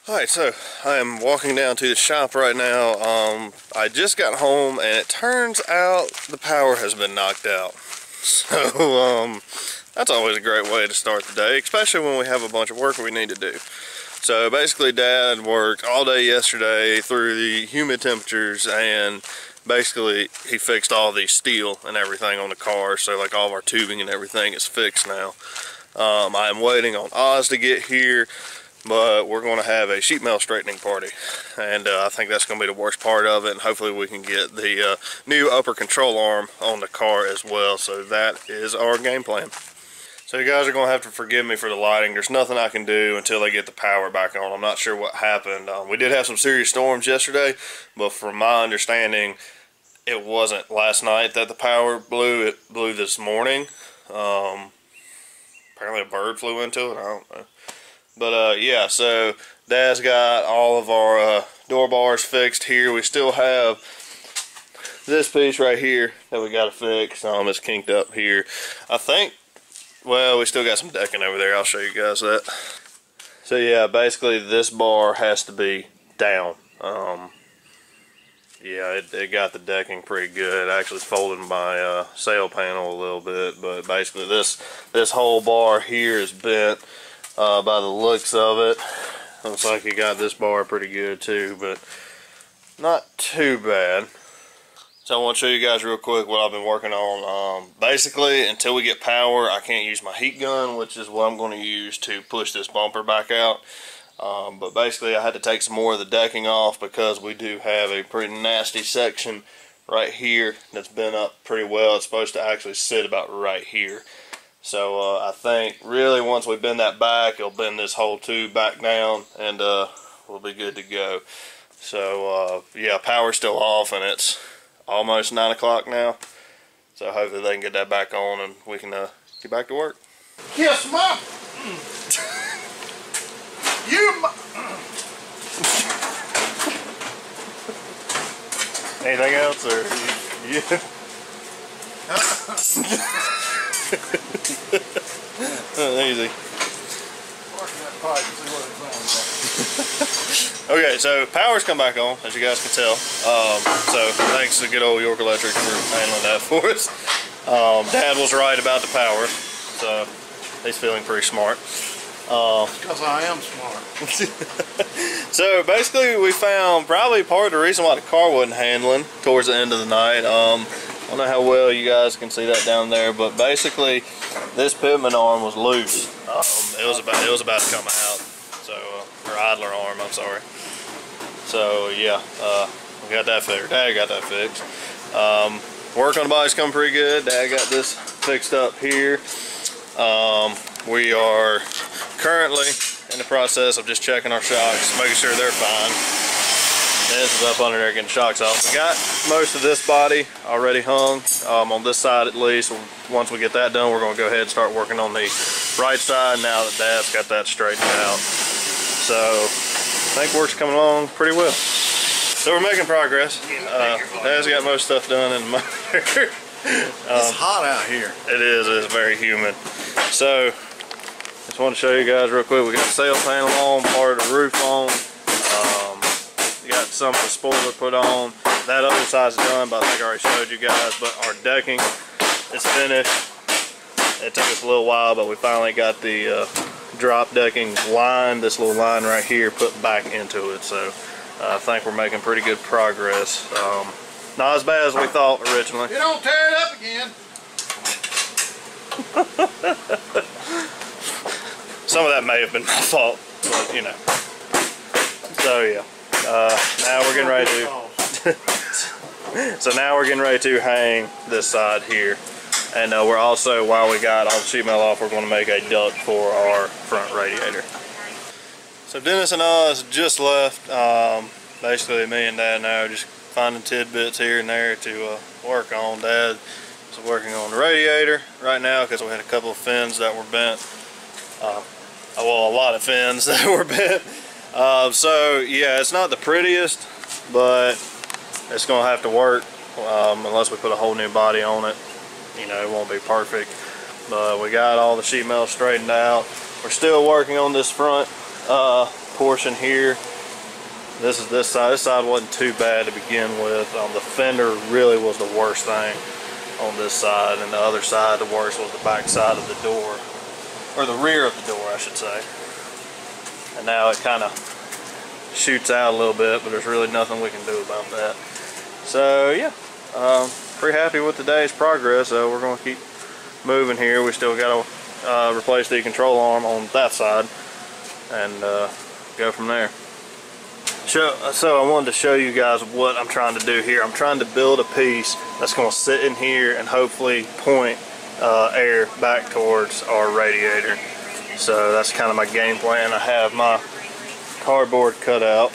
Alright, so I am walking down to the shop right now. I just got home and it turns out the power has been knocked out. So, that's always a great way to start the day, especially when we have a bunch of work we need to do. So basically Dad worked all day yesterday through the humid temperatures, and basically he fixed all the steel and everything on the car. So like all of our tubing and everything is fixed now. I am waiting on Oz to get here. But we're going to have a sheet metal straightening party, and I think that's going to be the worst part of it, and hopefully we can get the new upper control arm on the car as well. So that is our game plan. So you guys are going to have to forgive me for the lighting. There's nothing I can do until they get the power back on. I'm not sure what happened. We did have some serious storms yesterday, but from my understanding, it wasn't last night that the power blew. It blew this morning. Apparently a bird flew into it. I don't know. But yeah, so Dad's got all of our door bars fixed here. We still have this piece right here that we got to fix. It's kinked up here. I think, well, we still got some decking over there. I'll show you guys that. So yeah, basically this bar has to be down. Yeah, it got the decking pretty good. I actually folded my sail panel a little bit, but basically this whole bar here is bent. By the looks of it, looks like you got this bar pretty good too, but not too bad. So I want to show you guys real quick what I've been working on. Basically, until we get power, I can't use my heat gun, which is what I'm going to use to push this bumper back out. But basically, I had to take some more of the decking off because we do have a pretty nasty section right here that's bent up pretty well. It's supposed to actually sit about right here. So I think really once we bend that back, it'll bend this whole tube back down, and we'll be good to go. So yeah, power's still off, and it's almost 9 o'clock now. So hopefully they can get that back on, and we can get back to work. Kiss Mom! You Anything else, or you? Easy. Okay, so power's come back on, as you guys can tell. So thanks to good old York Electric for handling that for us. Dad was right about the power, so he's feeling pretty smart. Because I am smart. So basically we found probably part of the reason why the car wasn't handling towards the end of the night. I don't know how well you guys can see that down there, but basically this pitman arm was loose. It was about to come out. So or idler arm, I'm sorry. So yeah, we got that fixed. Dad got that fixed. Work on the body's coming pretty good. Dad got this fixed up here. We are currently in the process of just checking our shocks, making sure they're fine. This is up under there getting shocks off. We got most of this body already hung, on this side at least. Once we get that done, we're going to go ahead and start working on the right side now that Dad's got that straightened out. So I think work's coming along pretty well. So we're making progress. Dad's got most stuff done in the motor. It's hot out here. It is. It's very humid. So just want to show you guys real quick. We got the sail panel on, part of the roof on. Got some of the spoiler put on. That other side's done, but I think I already showed you guys. But our decking is finished. It took us a little while, but we finally got the drop decking line, this little line right here, put back into it. So I think we're making pretty good progress. Not as bad as we thought originally. You don't tear it up again. Some of that may have been my fault, but you know. So yeah. Now we're getting ready to so now we're getting ready to hang this side here, and we're also, while we got all the sheet metal off, we're going to make a duct for our front radiator. So Dennis and Oz just left. Basically me and Dad now are just finding tidbits here and there to work on. Dad is working on the radiator right now because we had a couple of fins that were bent. Well, a lot of fins that were bent. So yeah, it's not the prettiest, but it's gonna have to work unless we put a whole new body on it. You know, it won't be perfect, but we got all the sheet metal straightened out. We're still working on this front portion here. This is this side. This side wasn't too bad to begin with. The fender really was the worst thing on this side, and the other side, the worst was the back side of the door, or the rear of the door, I should say. And now it kind of shoots out a little bit, but there's really nothing we can do about that. So yeah, pretty happy with today's progress. We're going to keep moving here. We still got to replace the control arm on that side and go from there. So I wanted to show you guys what I'm trying to do here. I'm trying to build a piece that's going to sit in here and hopefully point air back towards our radiator. So that's kind of my game plan. I have my cardboard cut out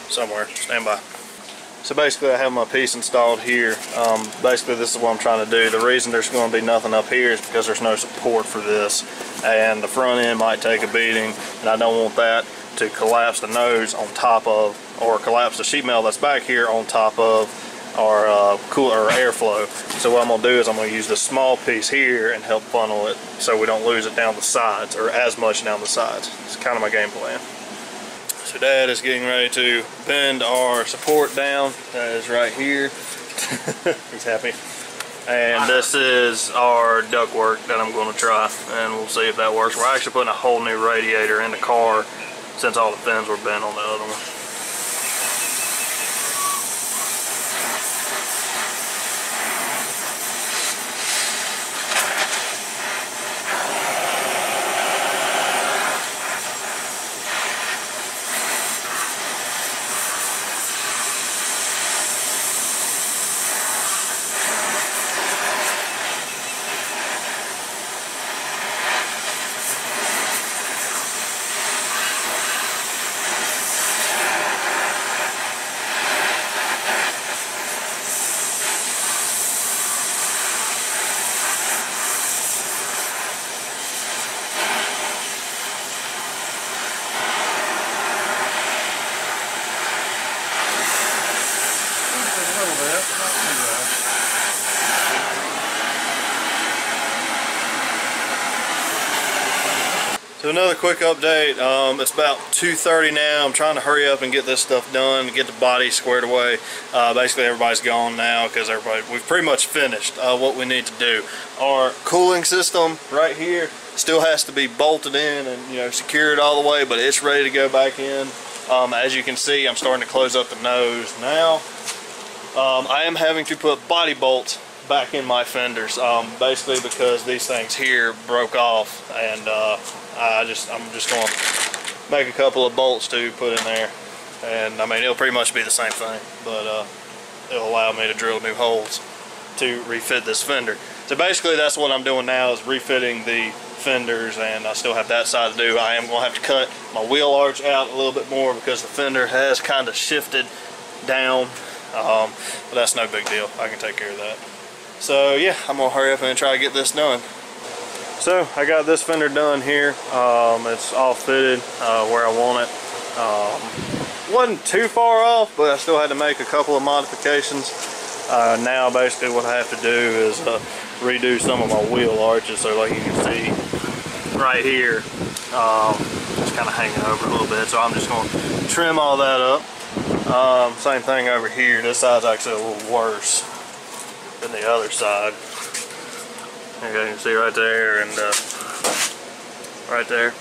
somewhere. Stand by. So basically I have my piece installed here. Basically this is what I'm trying to do. The reason there's going to be nothing up here is because there's no support for this, and the front end might take a beating, and I don't want that to collapse the nose on top of, or collapse the sheet metal that's back here on top of our cooler or airflow. So what I'm going to do is I'm going to use this small piece here and help funnel it so we don't lose it down the sides, or as much down the sides. It's kind of my game plan. So Dad is getting ready to bend our support down. That is right here. He's happy. And this is our ductwork that I'm going to try, and we'll see if that works. We're actually putting a whole new radiator in the car since all the fins were bent on the other one. So another quick update. It's about 2:30 now. I'm trying to hurry up and get this stuff done, get the body squared away. Basically everybody's gone now because we've pretty much finished what we need to do. Our cooling system right here still has to be bolted in and secured all the way, but it's ready to go back in. As you can see, I'm starting to close up the nose now. I am having to put body bolts back in my fenders, basically because these things here broke off, and I'm just going to make a couple of bolts to put in there, and I mean it'll pretty much be the same thing, but it'll allow me to drill new holes to refit this fender. So basically that's what I'm doing now, is refitting the fenders, and I still have that side to do. I am going to have to cut my wheel arch out a little bit more because the fender has kind of shifted down, but that's no big deal. I can take care of that. So yeah, I'm going to hurry up and try to get this done. So I got this fender done here. It's all fitted where I want it. Wasn't too far off, but I still had to make a couple of modifications. Now basically what I have to do is redo some of my wheel arches. So like you can see right here, it's kind of hanging over a little bit. So I'm just going to trim all that up. Same thing over here. This side's actually a little worse than the other side. You can see right there and right there.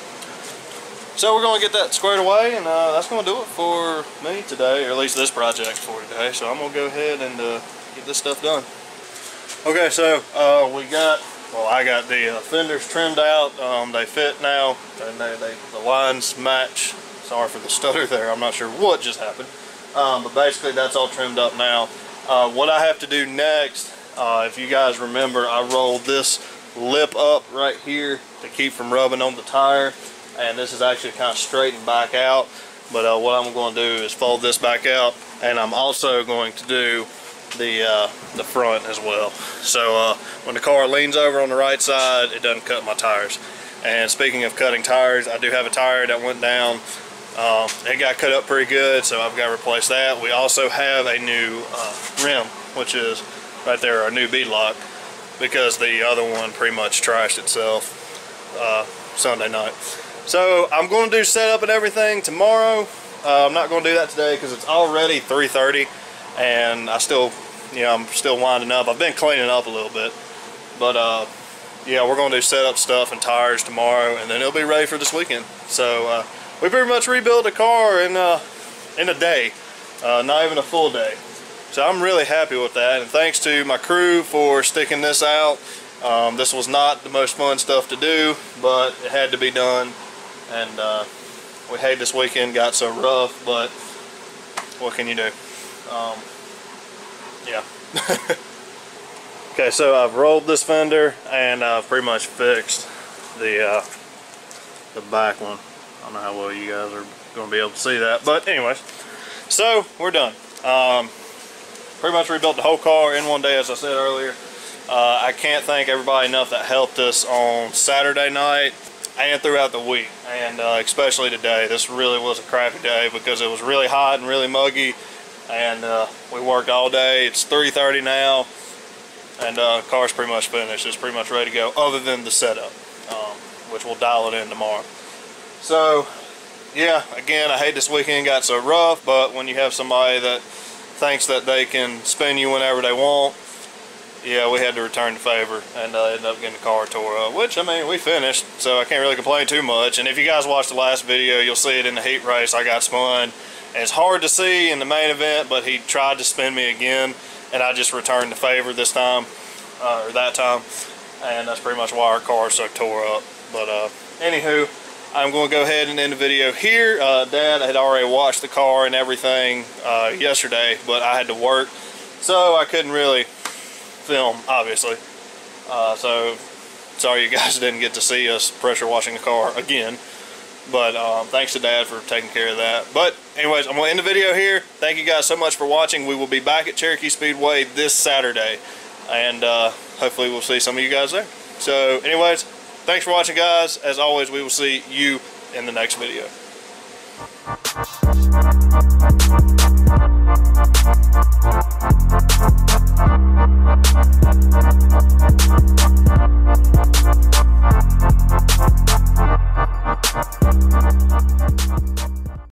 So we're going to get that squared away, and that's going to do it for me today, or at least this project for today. So I'm going to go ahead and get this stuff done. Okay, so I got the fenders trimmed out. They fit now, and the lines match. Sorry for the stutter there. I'm not sure what just happened, but basically that's all trimmed up now. What I have to do next, if you guys remember, I rolled this lip up right here to keep from rubbing on the tire, and this is actually kind of straightened back out. But what I'm going to do is fold this back out, and I'm also going to do the front as well. So when the car leans over on the right side, it doesn't cut my tires. And speaking of cutting tires, I do have a tire that went down. It got cut up pretty good, so I've got to replace that. We also have a new rim, which is right there, our new bead lock, because the other one pretty much trashed itself Sunday night. So I'm going to do setup and everything tomorrow. I'm not going to do that today because it's already 3:30 and I'm still winding up. I've been cleaning up a little bit, but yeah, we're going to do setup stuff and tires tomorrow, and then it'll be ready for this weekend. So we pretty much rebuilt the car in a day, not even a full day. So I'm really happy with that, and thanks to my crew for sticking this out. This was not the most fun stuff to do, but it had to be done. And we hate this weekend got so rough, but what can you do? Yeah. Okay, so I've rolled this fender and I've pretty much fixed the back one. I don't know how well you guys are going to be able to see that, but anyways, so we're done. Pretty much rebuilt the whole car in one day, as I said earlier. I can't thank everybody enough that helped us on Saturday night and throughout the week, and especially today. This really was a crappy day because it was really hot and really muggy, and we worked all day. It's 3:30 now, and the car's pretty much finished. It's pretty much ready to go, other than the setup, which we'll dial it in tomorrow. So yeah, again, I hate this weekend got so rough, but when you have somebody that thinks that they can spin you whenever they want, yeah, we had to return the favor and ended up getting the car tore up, which, I mean, we finished, so I can't really complain too much. And if you guys watched the last video, you'll see it in the heat race. I got spun, and it's hard to see in the main event, but he tried to spin me again, and I just returned the favor this time, or that time, and that's pretty much why our car is so tore up. But anywho, I'm going to go ahead and end the video here. Dad had already washed the car and everything yesterday, but I had to work, so I couldn't really film, obviously. So sorry you guys didn't get to see us pressure washing the car again, but thanks to Dad for taking care of that. But anyways, I'm gonna end the video here. Thank you guys so much for watching. We will be back at Cherokee Speedway this Saturday, and hopefully we'll see some of you guys there. So anyways, thanks for watching, guys. As always, we will see you in the next video.